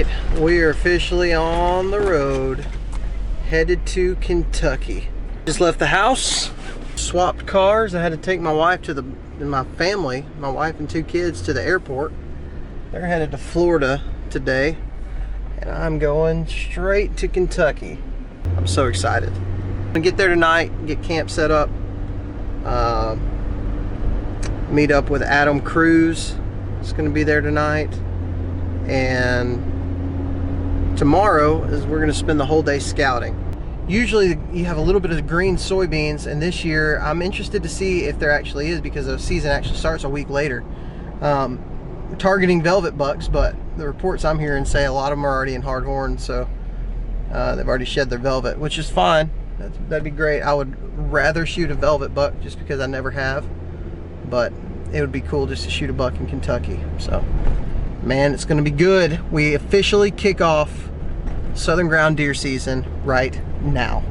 right, we are officially on the road, headed to Kentucky. Just left the house, swapped cars. I had to take my wife to my family, my wife and two kids, to the airport. They're headed to Florida today, and I'm going straight to Kentucky. I'm so excited. I'm gonna get there tonight, get camp set up, meet up with Adam Cruz. It's gonna be there tonight. And tomorrow is we're going to spend the whole day scouting. Usually you have a little bit of green soybeans, and this year I'm interested to see if there actually is, because the season actually starts a week later. Targeting velvet bucks, but the reports I'm hearing say a lot of them are already in hardhorn, so they've already shed their velvet, which is fine. That'd be great. I would rather shoot a velvet buck just because I never have, but it would be cool just to shoot a buck in Kentucky. So man, it's gonna be good. We officially kick off southern ground deer season right now.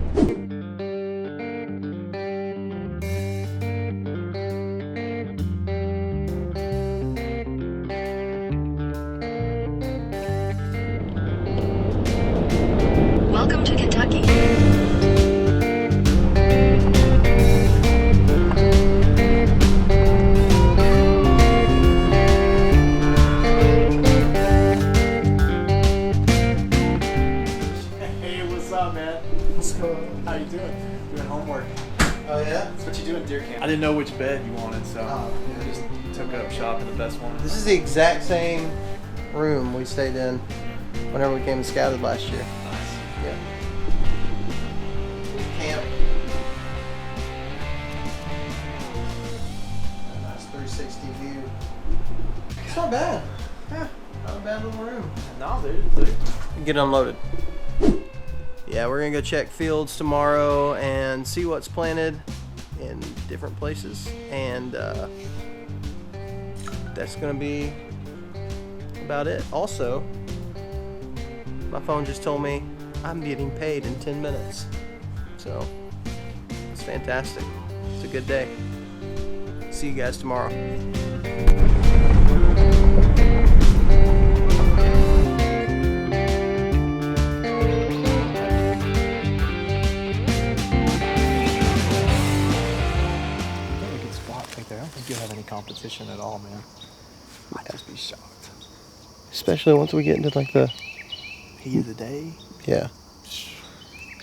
Welcome to Kentucky. How you doing? Doing homework. Oh yeah? That's what you do in deer camp. I didn't know which bed you wanted, so I just took up shop in the best one. This is the exact same room we stayed in whenever we came and scouted last year. Nice. Yeah. Camp. A nice 360 view. It's not bad. Yeah, not a bad little room. No, dude. Get unloaded. Yeah, we're gonna go check fields tomorrow and see what's planted in different places, and that's gonna be about it. Also, my phone just told me I'm getting paid in 10 minutes, so it's fantastic. It's a good day. See you guys tomorrow. I don't think you'll have any competition at all, man. I'd just be shocked. Especially once we get into like the Heat of the day. Yeah.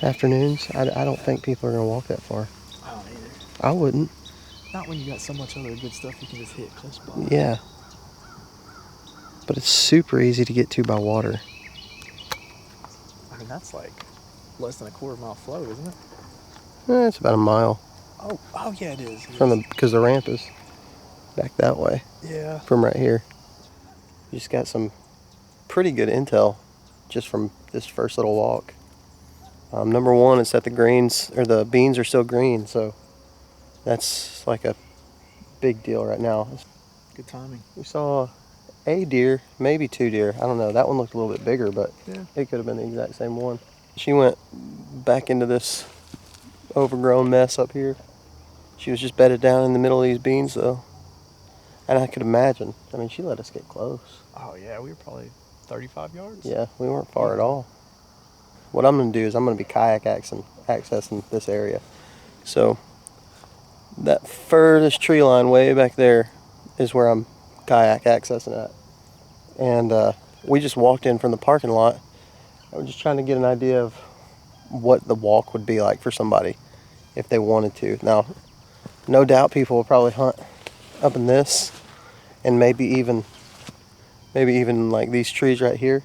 Afternoons. I don't think people are gonna walk that far. I don't either. I wouldn't. Not when you got so much other good stuff you can just hit close by. Yeah. But it's super easy to get to by water. I mean, that's like less than a quarter-mile float, isn't it? It's about a mile. Oh yeah, it is. Because the ramp is back that way. Yeah. From right here. You just got some pretty good intel just from this first little walk. Number one is that the beans are still green, so that's like a big deal right now. Good timing. We saw a deer, maybe two deer. I don't know. That one looked a little bit bigger, but yeah, it could have been the exact same one. She went back into this overgrown mess up here. She was just bedded down in the middle of these beans, though. And I could imagine. I mean, she let us get close. Oh, yeah. We were probably 35 yards. Yeah, we weren't far at all. What I'm going to do is I'm going to be kayak accessing this area. So that furthest tree line way back there is where I'm kayak accessing at. And we just walked in from the parking lot. I was just trying to get an idea of what the walk would be like for somebody if they wanted to. Now, no doubt people will probably hunt up in this, and maybe even like these trees right here.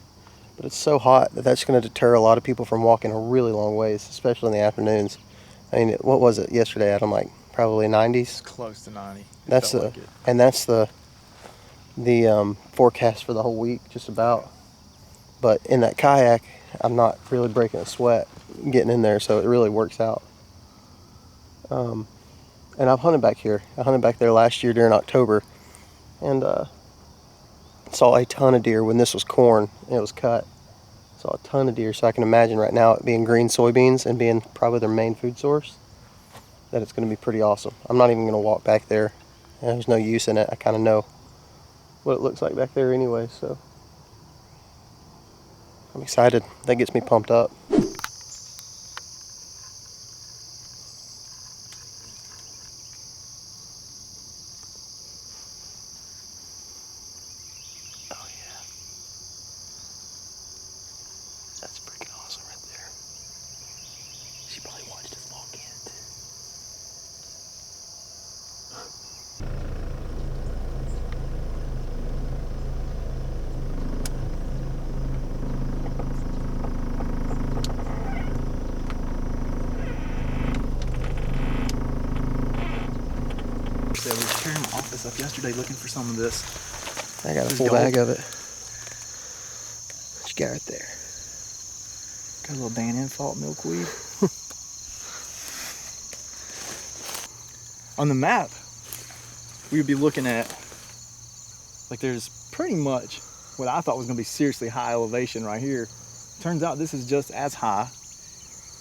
But it's so hot that that's going to deter a lot of people from walking a really long ways, especially in the afternoons. I mean, what was it yesterday, Adam? Like probably 90s. Close to 90. That's the forecast for the whole week, just about. But in that kayak, I'm not really breaking a sweat getting in there, so it really works out. And I've hunted back here. I hunted back there last year during October, and saw a ton of deer when this was corn and it was cut. Saw a ton of deer, so I can imagine right now it being green soybeans and being probably their main food source, that it's going to be pretty awesome. I'm not even going to walk back there. There's no use in it. I kind of know what it looks like back there anyway, so I'm excited. That gets me pumped up. Oh yeah. That's freaking awesome right there. She probably watched us walk in too. So we were tearing the office up yesterday looking for some of this. I got a This full gold. bag of it. What you got right there? Got a little Dan Infalt milkweed. On the map, we would be looking at, like, there's pretty much what I thought was going to be seriously high elevation right here. Turns out this is just as high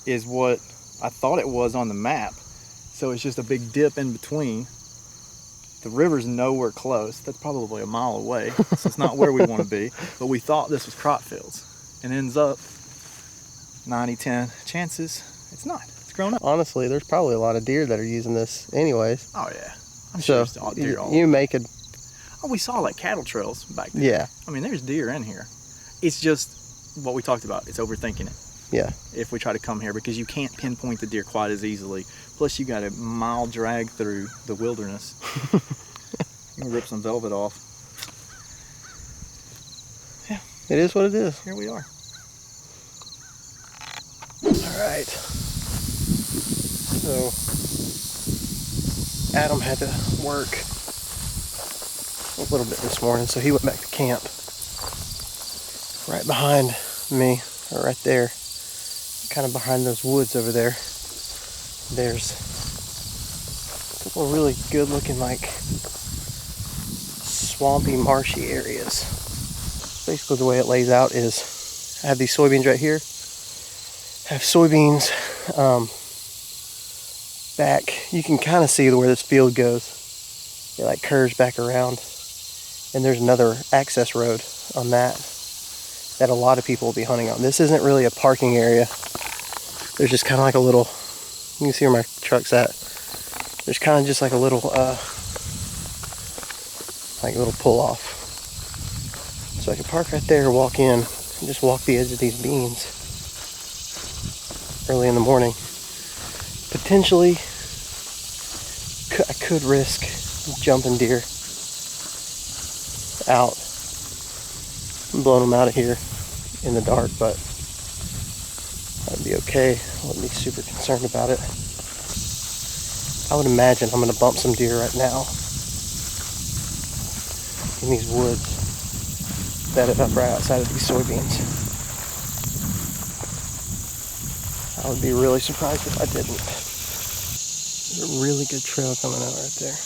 as what I thought it was on the map. So it's just a big dip in between. The river's nowhere close. That's probably a mile away. So it's not where we want to be. But we thought this was crop fields. And ends up 90-10 chances it's not. It's grown up. Honestly, there's probably a lot of deer that are using this anyways. Oh yeah. I'm sure So it's all deer all you make it. Oh, we saw like cattle trails back then. Yeah. I mean, there's deer in here. It's just what we talked about. It's overthinking it. Yeah. If we try to come here, because you can't pinpoint the deer quite as easily. Plus, you got a mile drag through the wilderness. You can rip some velvet off. Yeah. It is what it is. Here we are. All right. So Adam had to work a little bit this morning, so he went back to camp. Right behind me, or right there, kind of behind those woods over there, there's a couple of really good looking, like, swampy, marshy areas. Basically the way it lays out is I have these soybeans right here. I have soybeans back. You can kind of see where this field goes. It like curves back around. And there's another access road on that a lot of people will be hunting on. This isn't really a parking area. There's just kind of like a little, you can see where my truck's at. There's kind of just like a little pull off. So I can park right there, walk in, and just walk the edge of these beans early in the morning. Potentially, I could risk jumping deer out and blowing them out of here in the dark, but I'd be okay. I wouldn't be super concerned about it. I would imagine I'm going to bump some deer right now in these woods bedded up right outside of these soybeans. I would be really surprised if I didn't. There's a really good trail coming out right there.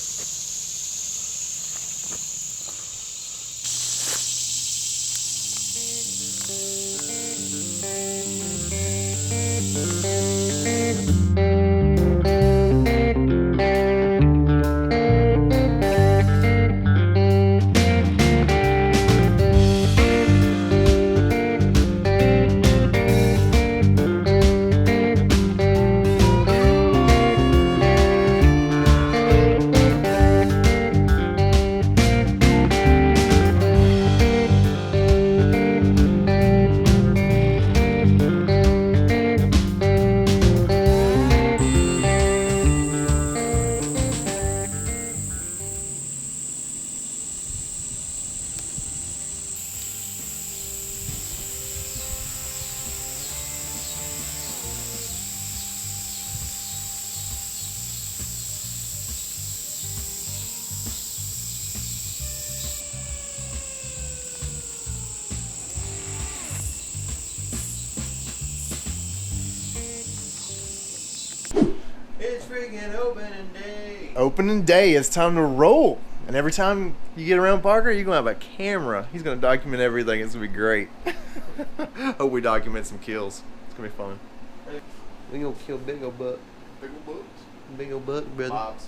It's freaking opening day. Opening day, it's time to roll. And every time you get around Parker, you're going to have a camera. He's going to document everything. It's going to be great. Hope we document some kills. It's going to be fun. We gonna kill big ol' buck. Big old bucks. Big ol' buck, brother. Bobs.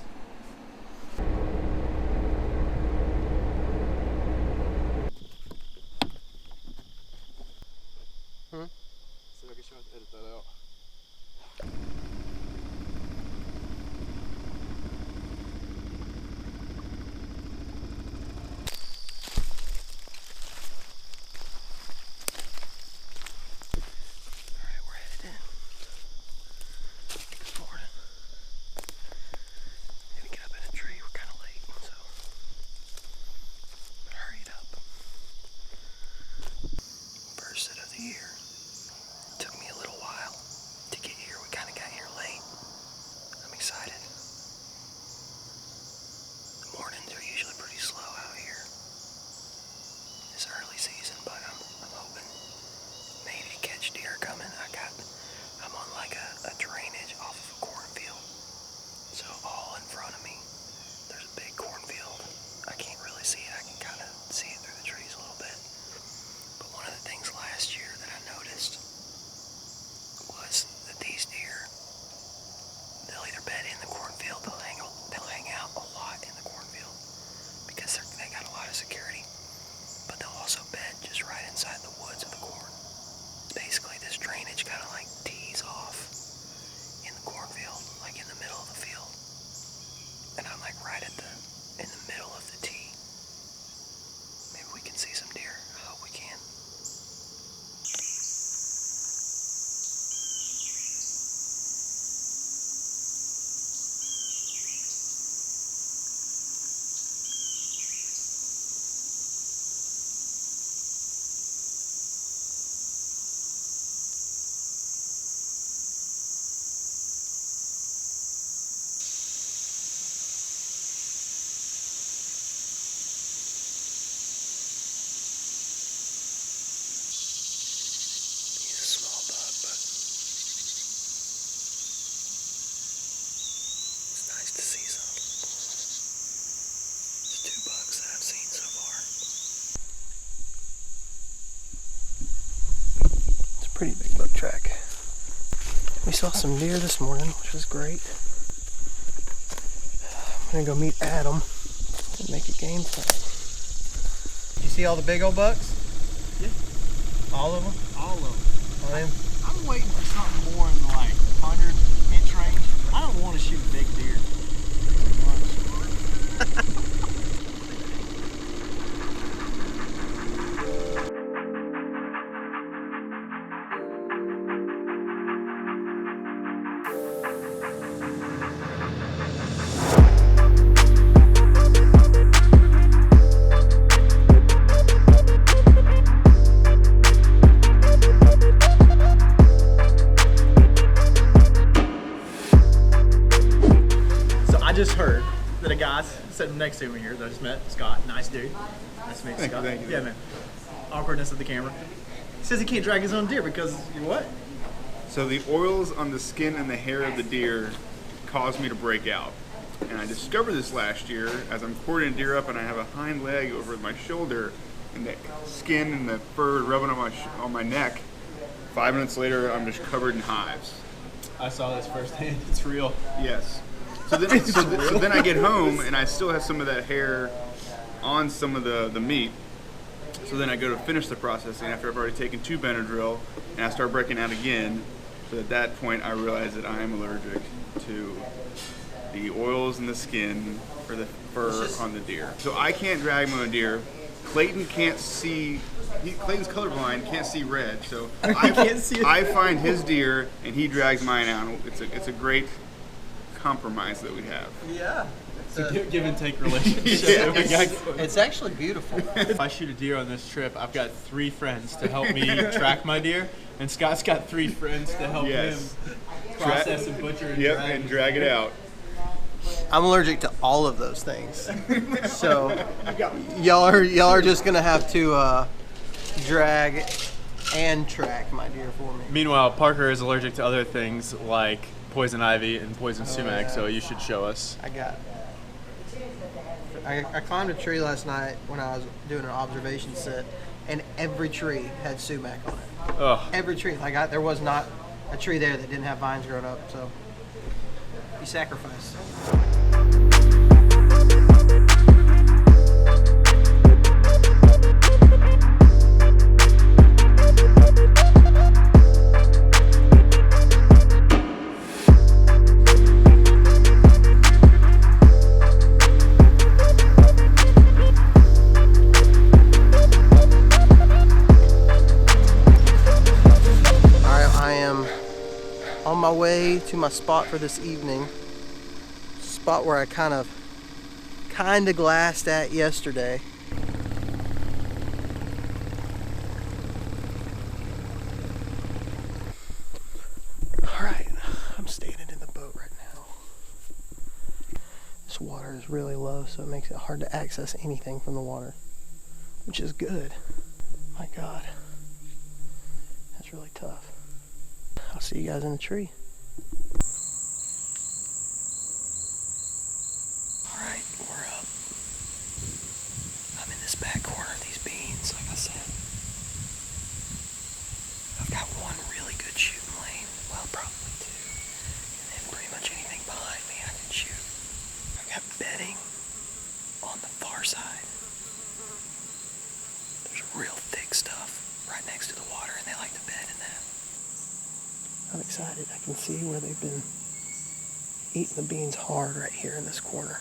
Pretty big buck track. We saw some deer this morning, which was great. I'm gonna go meet Adam and make a game plan. You see all the big old bucks? Yeah. All of them? All of them. All them? I'm waiting for something more in the like 100-inch range. I don't want to shoot big deer. I just heard that a guy sitting next to me here that I just met, Scott, nice dude. Nice to meet you, Scott. Thank you. Yeah, man. Awkwardness of the camera. Says he can't drag his own deer because you're what? So the oils on the skin and the hair of the deer caused me to break out. And I discovered this last year as I'm quartering a deer up and I have a hind leg over my shoulder and the skin and the fur rubbing on my neck. 5 minutes later, I'm just covered in hives. I saw this firsthand. It's real. Yes. So then I get home and I still have some of that hair on some of the meat. So then I go to finish the processing after I've already taken 2 Benadryl and I start breaking out again. So at that point I realize that I am allergic to the oils in the skin or the fur on the deer. So I can't drag my own deer. Clayton can't see. Clayton's colorblind, can't see red. So I find his deer and he drags mine out. It's a great compromise that we have. Yeah. It's a give and take relationship. It's actually beautiful. If I shoot a deer on this trip, I've got 3 friends to help me track my deer, and Scott's got 3 friends to help him process and butcher and drag it out. I'm allergic to all of those things. So y'all are just gonna have to drag and track my deer for me. Meanwhile, Parker is allergic to other things like poison ivy and poison sumac, so you should show us. I got it. I climbed a tree last night when I was doing an observation set, and every tree had sumac on it. Ugh. Every tree. Like there was not a tree there that didn't have vines growing up. So you sacrifice. On my way to my spot for this evening, spot where I kind of glassed at yesterday. All right, I'm standing in the boat right now. This water is really low, so it makes it hard to access anything from the water, which is good. My God, that's really tough. I'll see you guys in the tree. Alright, we're up. I'm in this back corner of these beans, like I said. I've got one really good shooting lane, well, probably 2. And then pretty much anything behind me I can shoot. I've got bedding on the far side. There's real thick stuff right next to the water, and they like to bed in that. I'm excited. I can see where they've been eating the beans hard right here in this corner.